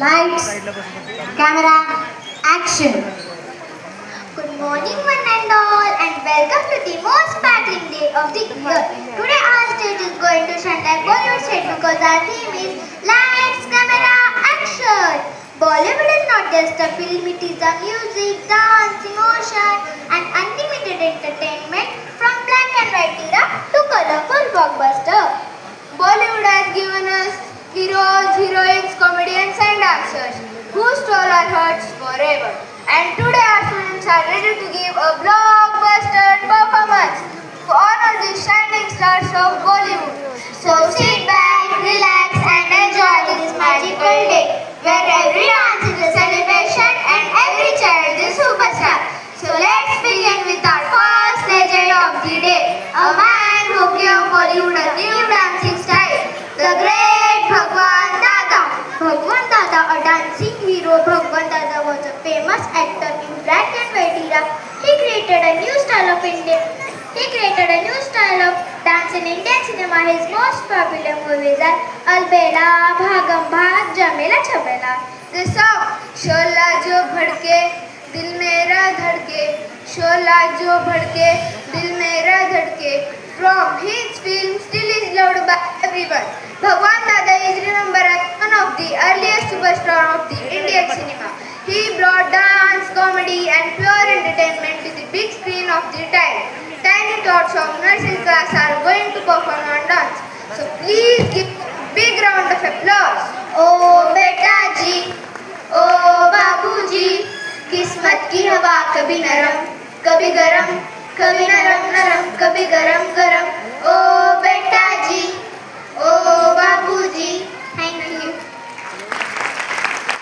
Lights, camera, action. Good morning one and all and welcome to the most sparkling day of the year. Today our stage is going to shine like Bollywood stage because our theme is lights, camera, action. Bollywood is not just a film, it is a music, dance, emotion and unlimited entertainment from black and white era to colorful blockbuster. Bollywood has given us heroes, heroines, comedians and dancers who stole our hearts forever. And today our students are ready to give a blockbuster performance to honor the shining stars of Bollywood. So sit back, relax and enjoy this magical day where every dance is a celebration and every child is a superstar. So let's begin with our first legend of the day, a man who gave Bollywood a new dancing style, the great Bhagwan Dada. Bhagwan Dada, a dancing hero, Bhagwan Dada was a famous actor in black and white era. He created a new style of dance in Indian cinema. His most popular movies are Albela, Bhagam Bhag, Jamela Chabela. The song शोला जो भड़के दिल मेरा धड़के, शोला जो भड़के दिल मेरा धड़के. From his film still is loved by everyone. Bhagwan Dada is remembered as one of the earliest superstars of the Indian cinema. He brought dance, comedy and pure entertainment to the big screen of the time. Tiny tots of nursery class are going to perform on dance. So please give a big round of applause. Oh beta ji, oh babu ji, किस्मत की हवा कभी नरम कभी गरम कभी नरम नरम